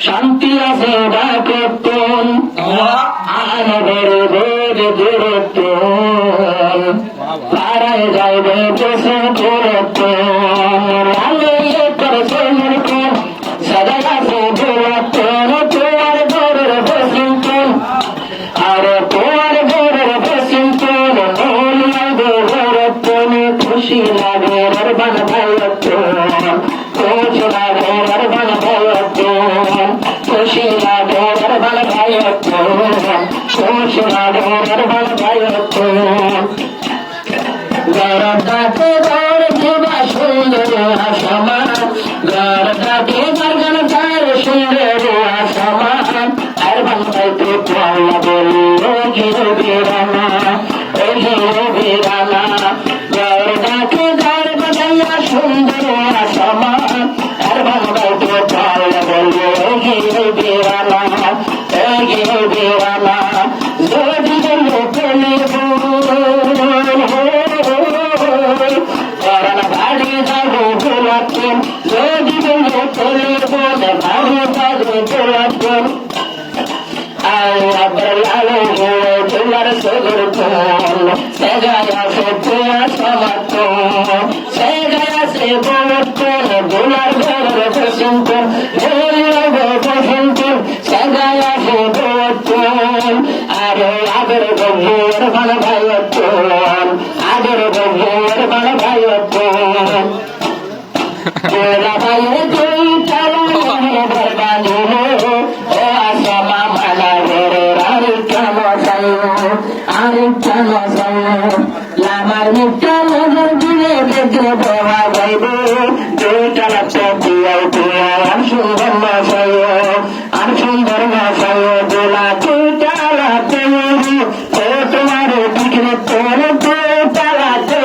শান্তি আছে ডাকতন আনবের দূরতন পাড়ায় যাইবে বসে দূরতন লালে করছে মরকন সদা আছে দূরতন তোমার ঘরের বসন্তন আর তোমার ঘরের বসন্তন মন লাগে দূরতন খুশি লাগে রবান ভাইয়তন খুশি লাগে রবান ভাইয়তন খুশি লাগে রবান ভাইয়তন খুশি লাগে রবান ভাইয়তন গরদাতে গর দিবা সুন্দর আসমা গরদাতে গরগন তার সুন্দর আসমা আর বান্দাইতে পাওয়া বলি ও গিরো বিরানা ও গিরো বিরানা গরদাতে গর বাজাইয়া সুন্দর আসমা আর বান্দাইতে পাওয়া বলি ও গিরো বিরানা ও গিরো বিরানা যদি বলো পেলে বাড়ি যাবো গোলাপন যদি বলো চলে বলে বাড়ি যাবো গোলাপন আবার লালো তোমার সদর ফোন সে গায়া সে তোমার সমর্থন সে গায়া সে বলতন গোলার ঘরের বসন্তন বসন্তন সে গায়া সে বলতন আরে আদর গভীর ভালো ভাইয়তন আদর গভীর ভালো ভাইয়তন গোলা ভাইয়ের দুই চালা বাঁধিল ও আসমা মালা ঘরের আরেকটা মশাই লামার মুখটা নজর দিলে দেখলে দেওয়া যাইবে দুইটা লাগছে দিয়াই দিয়াই আর সুন্দর মশাই আর সুন্দর মশাই গোলা দুইটা লাগছে ও তোমার দিকে তোর দুইটা লাগছে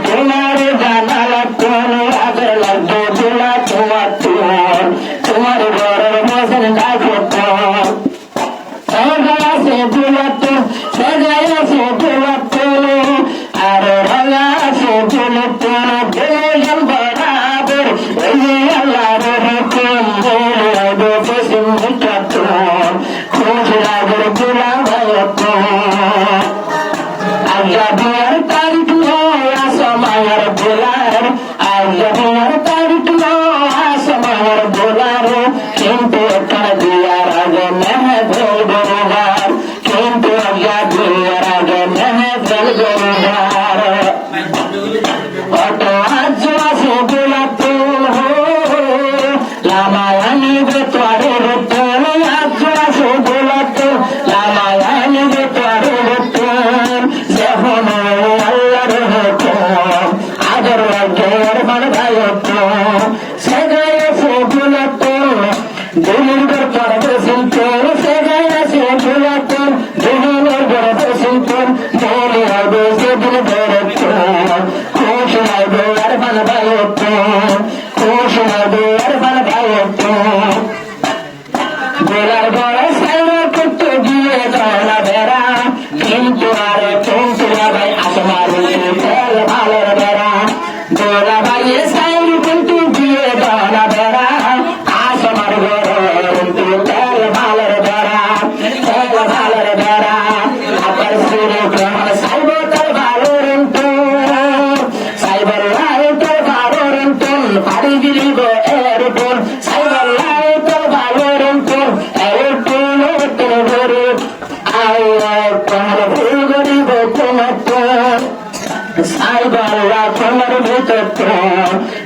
তোমার জানা লাগতো আদর লাগতো গোলা তোমার তোমার ঘরের বসেন ডাকতো সে দুলাতো সজায়া সে দুলাতো আর রঙা সে দুলাতো দুজন বরাবর আল্লাহর হুকুম বলে বসে মুটাতো খুশ লাগর দুলা ভাইতো আজাবিয়ার তারিখ আসমায়ের দুলার আজাবিয়ার তারিখ আসমায়ের দুলার কিন্তু একটা দিয়ার আগে মেহফিল বরবার কিন্তু আজাবিয়ার আগে মেহফিল বরবার অত আজ আছে দুলাতুল হো লামায়ানি বেতোয়ারে রতন আজ আছে দুলাতুল লামায়ানি বেতোয়ারে রতন যখন আল্লাহর হুকুম আদর লাগে রহমান ভাইয়তন সে গায়ে সে দুলাতুল দুনির ঘর পর বসন্তন সে গায়ে সে দুলাতুল দুনির ঘর বসন্তন বলে হবে সেদিন বেরোতন খুশ হবে রহমান ভাইয়তন খুশ হবে রহমান ভাইয়তন গোলার বড় সাইরা করতে গিয়ে দলা বেড়া কিন্তু আর কিন্তু ভাই আসমার তেল ভালোর বেড়া গোলা ভাইয়ের সাইর কিন্তু গিয়ে দলা বেড়া আসমার কিন্তু তেল ভালোর বেড়া তেল ভালোর বেড়া আবার সুরে গ্রহণ সাইব তার ভালো রন্তন সাইবার লাই তার ভালো রন্তন পাড়ি দিলিব এর উপর সাইবার লাই তার ভালো রন্তন এর টুল তোর ঘরে আয় তোমার ভুল গরিব তোমার সাইবাল্লা তোমার ভিতর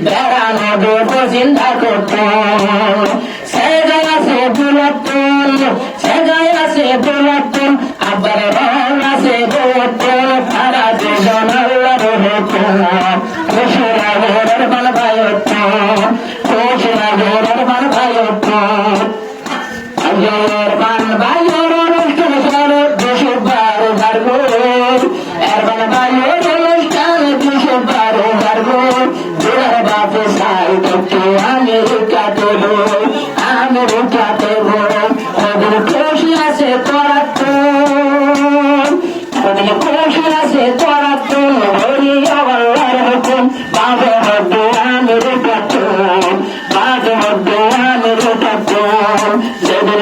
বেড়ানো দেব চিন্তা করত সে গায়া সে দুলাতন সে গায়া সে দুলাতন আবার রঙা সে দুলাতন তারা দুজন আল্লাহর হুকুম খুশরা ঘরের বান ভাইয়তন খুশরা ঘরের বান ভাইয়তন আজর বান ভাইয়র অনুষ্ঠান সারে 212 ভার্গো এর বান ভাইয়র অনুষ্ঠান 212 ভার্গো জোড়ার বাপে সাই করতে আমেরিকাতে ওদের খুশি আছে করাতন ওদের খুশি আছে করাতন হরি আল্লাহর হুকুম বাবে হবে আমেরিকা যেদিন